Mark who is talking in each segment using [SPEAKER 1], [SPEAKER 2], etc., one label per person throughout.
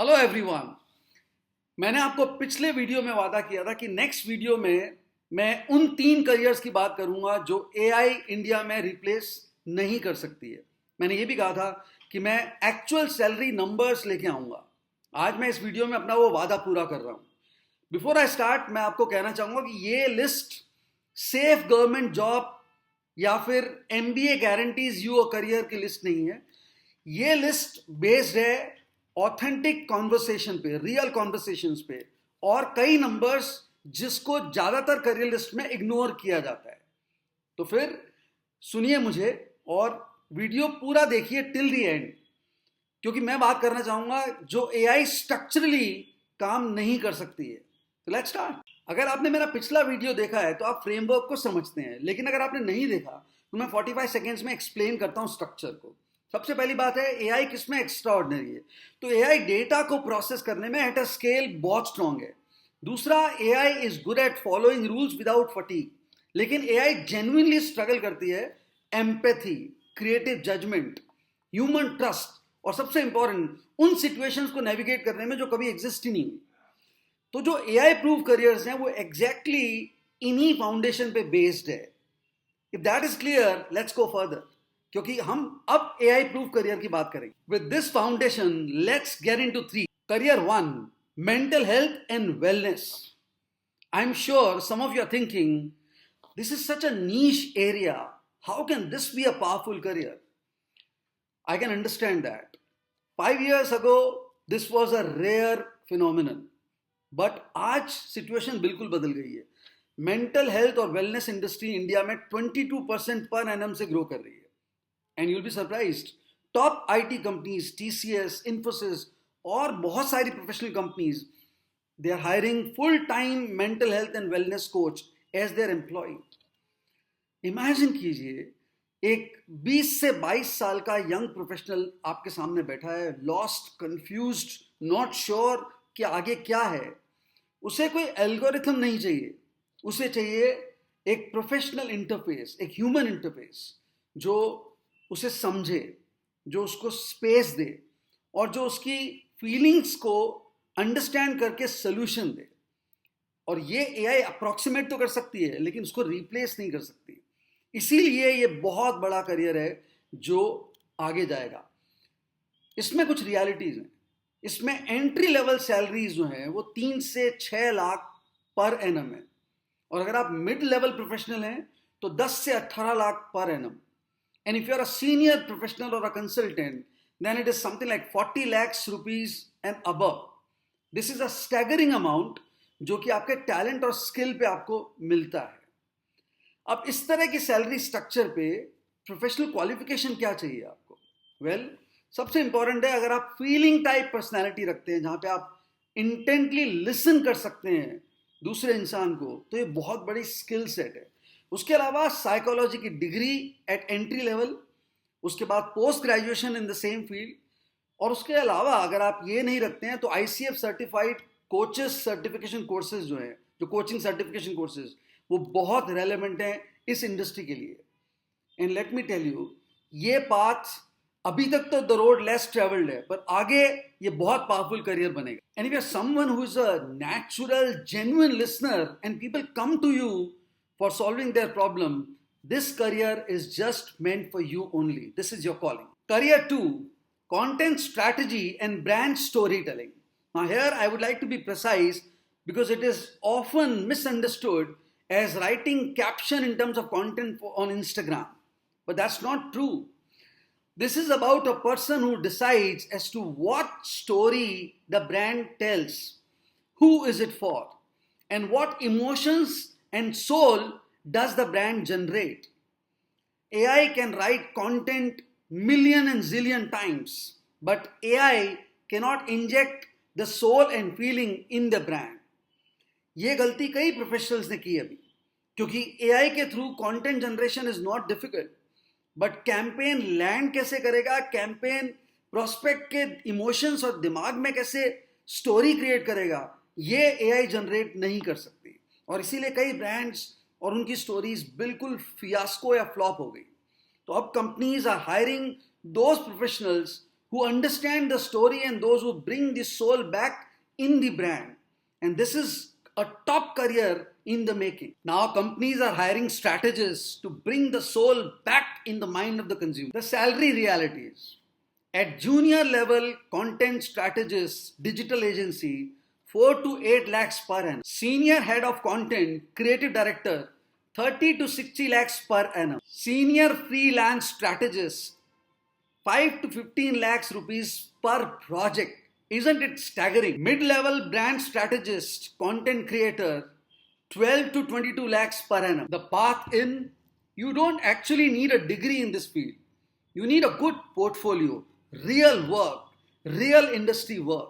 [SPEAKER 1] Hello everyone. मैंने आपको पिछले वीडियो में वादा किया था कि नेक्स्ट वीडियो में मैं उन 3 करियर्स की बात करूंगा जो एआई इंडिया में रिप्लेस नहीं कर सकती है। मैंने ये भी कहा था कि मैं एक्चुअल सैलरी नंबर्स लेके आऊंगा। आज मैं इस वीडियो में अपना वो वादा पूरा कर रहा हूं। बिफोर आई स्टार्ट, मैं आपको कहना चाहूंगा कि ये लिस्ट सेफ गवर्नमेंट जॉब या फिर MBA guarantees you a career की लिस्ट नहीं है। ये लिस्ट बेस्ड है ऑथेंटिक कॉन्वर्सेशन पे, रियल कॉन्वर्सेशंस पे, और कई नंबर्स जिसको ज्यादातर करियर लिस्ट में इग्नोर किया जाता है। तो फिर सुनिए मुझे और वीडियो पूरा देखिए टिल द एंड, क्योंकि मैं बात करना चाहूंगा जो एआई स्ट्रक्चरली काम नहीं कर सकती है। तो लेट्स स्टार्ट। अगर आपने मेरा पिछला वीडियो देखा है तो आप फ्रेमवर्क को समझते हैं, लेकिन अगर आपने नहीं देखा तो मैं 45 सेकेंड्स में एक्सप्लेन करता हूं स्ट्रक्चर को। सबसे पहली बात है, एआई किसमें एक्स्ट्रा ऑर्डिनरी है? तो एआई डेटा को प्रोसेस करने में एट अ स्केल बहुत स्ट्रांग है। दूसरा, AI is good at following rules without fatigue, लेकिन एआई जेन्युइनली स्ट्रगल करती है empathy, creative judgment, human trust, और सबसे इंपॉर्टेंट उन सिचुएशंस को नेविगेट करने में जो कभी एग्जिस्ट ही नहीं हुई। तो जो एआई प्रूव करियर्स हैं वो एग्जैक्टली इन्हीं फाउंडेशन पे बेस्ड है। If that is clear, let's go further, क्योंकि हम अब एआई प्रूफ करियर की बात करेंगे। With this foundation let's get into 3। Career 1, mental health and wellness. I am sure some of you are thinking this is such a niche area, how can this be a powerful career? I can understand that. 5 years ago, this was a rare phenomenon. But आज situation बिल्कुल बदल गई है। Mental health और wellness industry India में 22% per annum से grow कर रही है। And you'll be surprised, top IT companies, TCS, Infosys और बहुत सारी professional companies, they are hiring full time mental health and wellness coach as their employ. Imagine कीजिए, एक 20 से 22 साल का यंग प्रोफेशनल आपके सामने बैठा है, लॉस्ट, कंफ्यूज्ड, नॉट श्योर कि आगे क्या है। उसे कोई एल्गोरिथम नहीं चाहिए, उसे चाहिए एक प्रोफेशनल इंटरफेस, एक ह्यूमन इंटरफेस जो उसे समझे, जो उसको स्पेस दे और जो उसकी फीलिंग्स को अंडरस्टैंड करके सोल्यूशन दे। और ये एआई अप्रॉक्सीमेट तो कर सकती है, लेकिन उसको रिप्लेस नहीं कर सकती। इसीलिए ये बहुत बड़ा करियर है जो आगे जाएगा। इसमें कुछ रियलिटीज हैं। इसमें एंट्री लेवल सैलरीज जो हैं वो 3 से 6 लाख पर एनम है, और अगर आप मिड लेवल प्रोफेशनल हैं तो 10 से 18 lakh per annum. And if you are a senior professional और a consultant, then it is something like 40 lakhs rupees and above. This is a staggering amount जो कि आपके टैलेंट और स्किल पे आपको मिलता है। अब इस तरह की सैलरी स्ट्रक्चर पे प्रोफेशनल क्वालिफिकेशन क्या चाहिए आपको? वेल, सबसे इंपॉर्टेंट है, अगर आप फीलिंग टाइप पर्सनैलिटी रखते हैं जहां पे आप इंटेंटली लिसन कर सकते हैं दूसरे इंसान को, तो ये बहुत बड़ी स्किल सेट है। उसके अलावा साइकोलॉजी की डिग्री एट एंट्री लेवल, उसके बाद post graduation in the same field, और उसके अलावा अगर आप ये नहीं रखते हैं तो ICF certified coaches certification courses जो हैं, जो कोचिंग सर्टिफिकेशन कोर्सेज, वो बहुत रेलेवेंट हैं इस इंडस्ट्री के लिए। And let me tell you, ये पाथ अभी तक तो द रोड लेस ट्रेवल्ड है, पर आगे ये बहुत पावरफुल करियर बनेगा। And if you are someone who is a natural genuine listener and people come to you for solving their problem, this career is just meant for you only. This is your calling. Career 2, content strategy and brand storytelling. Now here I would like to be precise because it is often misunderstood as writing caption in terms of content on Instagram. But that's not true. This is about a person who decides as to what story the brand tells, who is it for, and what emotions and soul does the brand generate. AI can write content million and zillion times, but AI cannot inject the soul and feeling in the brand. ये गलती कई professionals ने की अभी, क्योंकि AI के through content generation is not difficult, but campaign land कैसे करेगा, कैंपेन प्रोस्पेक्ट के इमोशंस और दिमाग में कैसे स्टोरी क्रिएट करेगा, ये AI जनरेट नहीं कर सकती। और इसीलिए कई ब्रांड्स और उनकी स्टोरीज बिल्कुल फियास्को या फ्लॉप हो गई। तो अब companies are hiring those professionals who understand the story and those who bring the soul back in the brand. And this is a top career in the making. Now companies are hiring strategists to bring the soul back in the mind of the consumer. The salary realities. At junior level content strategist, digital agency, 4 to 8 lakhs per annum. Senior head of content, creative director, 30 to 60 lakhs per annum. Senior freelance strategist, 5 to 15 lakhs rupees per project. Isn't it staggering? Mid-level brand strategist, content creator, 12 to 22 lakhs per annum. The path in, you don't actually need a degree in this field. You need a good portfolio, real work, real industry work.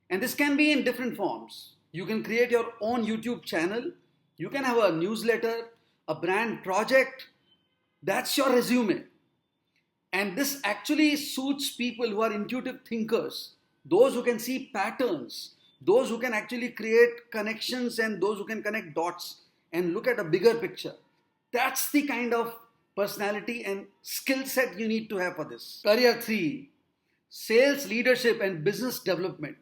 [SPEAKER 1] And this can be in different forms. You can create your own YouTube channel. You can have a newsletter, a brand project. That's your resume. And this actually suits people who are intuitive thinkers, those who can see patterns, those who can actually create connections, and those who can connect dots and look at a bigger picture. That's the kind of personality and skill set you need to have for this. Career 3, sales leadership and business development.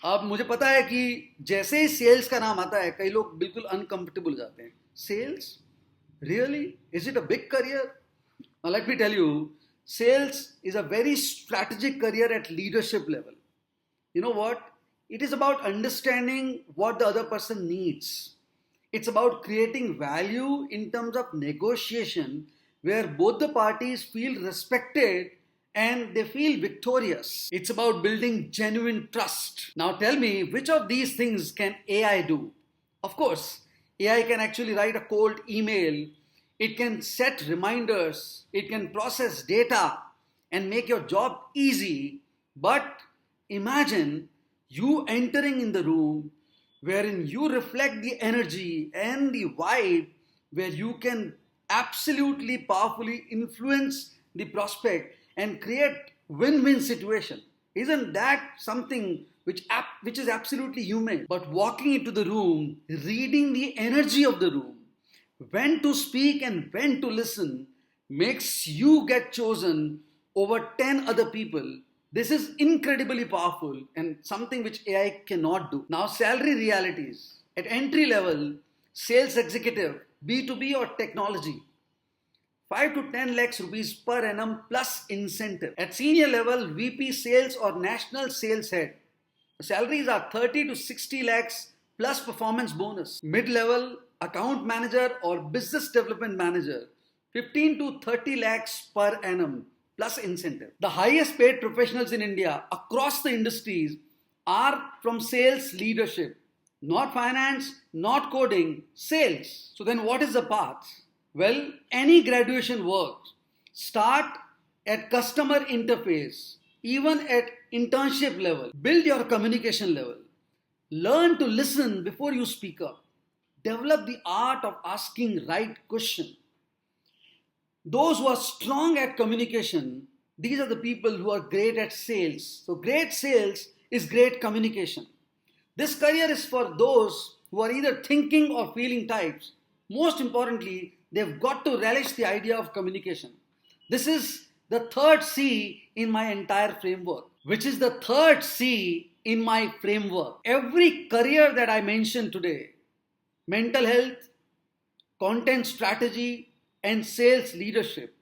[SPEAKER 1] अब मुझे पता है कि जैसे ही sales का नाम आता है कई लोग बिल्कुल अनकंफर्टेबल हो जाते हैं. Sales? Really? Is it a big career? Now let me tell you, sales is a very strategic career at leadership level. You know what? It is about understanding what the other person needs. It's about creating value in terms of negotiation where both the parties feel respected and they feel victorious. It's about building genuine trust. Now tell me, which of these things can AI do? Of course, AI can actually write a cold email. It can set reminders. It can process data and make your job easy. But imagine you entering in the room wherein you reflect the energy and the vibe where you can absolutely powerfully influence the prospect and create win-win situation. Isn't that something which is absolutely human? But walking into the room, reading the energy of the room, when to speak and when to listen, makes you get chosen over 10 other people. This is incredibly powerful and something which AI cannot do. Now, salary realities. At entry level, sales executive, B2B or technology, 5 to 10 lakhs rupees per annum plus incentive. At senior level, VP sales or national sales head, the salaries are 30 to 60 lakhs plus performance bonus. Mid-level, account manager or business development manager, 15 to 30 lakhs per annum plus incentive. The highest paid professionals in India across the industries are from sales leadership. Not finance, not coding, sales. So then what is the path? Well, any graduation works. Start at customer interface, even at internship level. Build your communication level. Learn to listen before you speak up. Develop the art of asking right question. Those who are strong at communication, these are the people who are great at sales. So great sales is great communication. This career is for those who are either thinking or feeling types. Most importantly, they've got to relish the idea of communication. This is the third C in my entire framework, which is the third C in my framework. Every career that I mentioned today, mental health, content strategy, and sales leadership,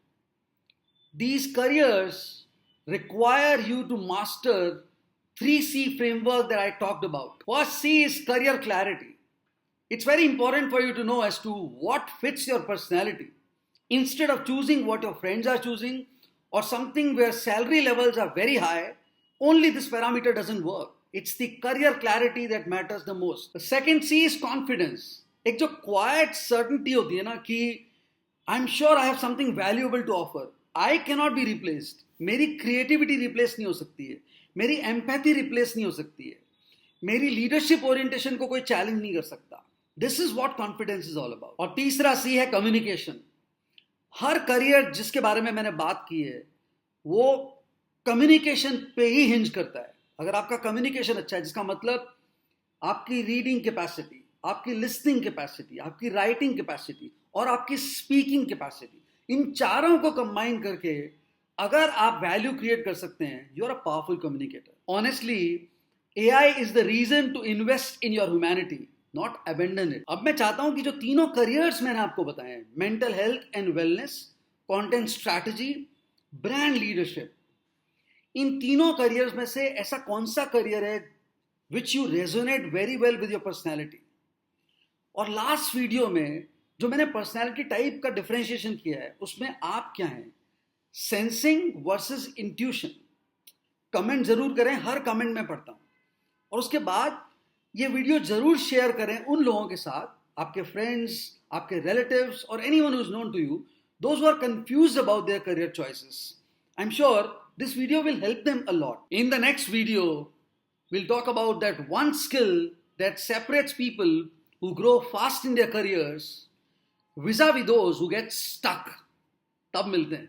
[SPEAKER 1] these careers require you to master 3C framework that I talked about. First C is career clarity. It's very important for you to know as to what fits your personality. Instead of choosing what your friends are choosing or something where salary levels are very high, only this parameter doesn't work. It's the career clarity that matters the most. The second C is confidence. एक जो quiet certainty होती है ना कि I'm sure I have something valuable to offer. I cannot be replaced. मेरी creativity replace नहीं हो सकती है. मेरी empathy replace नहीं हो सकती है. मेरी leadership orientation को कोई challenge नहीं कर सकता. This is what confidence is all about. और तीसरा C है communication. हर career जिसके बारे में मैंने बात की है, वो communication पे ही hinge करता है. अगर आपका communication अच्छा है, जिसका मतलब आपकी reading capacity, आपकी listening capacity, आपकी writing capacity और आपकी speaking capacity, इन चारों को combine करके अगर आप वैल्यू क्रिएट कर सकते हैं, you are a powerful communicator. Honestly, AI is the reason to invest in your humanity, not abandon it. अब मैं चाहता हूं कि जो तीनों करियर्स मैंने आपको बताए हैं, mental health and wellness, content strategy, brand leadership, इन तीनों करियर्स में से ऐसा कौन सा करियर है which you resonate very well with your personality. और लास्ट वीडियो में जो मैंने पर्सनैलिटी टाइप का डिफरेंशिएशन किया है, उसमें आप क्या हैं, सेंसिंग वर्सेस इंट्यूशन. कमेंट जरूर करें, हर कमेंट में पढ़ता हूं. और उसके बाद ये वीडियो जरूर शेयर करें उन लोगों के साथ, आपके फ्रेंड्स, आपके रिलेटिव्स और anyone who is known to you, those who are confused about their career choices. I am sure this video will help them a lot. In the next video, we'll talk about that one skill that separates people who grow fast in their careers vis-a-vis those who get stuck. तब मिलते हैं.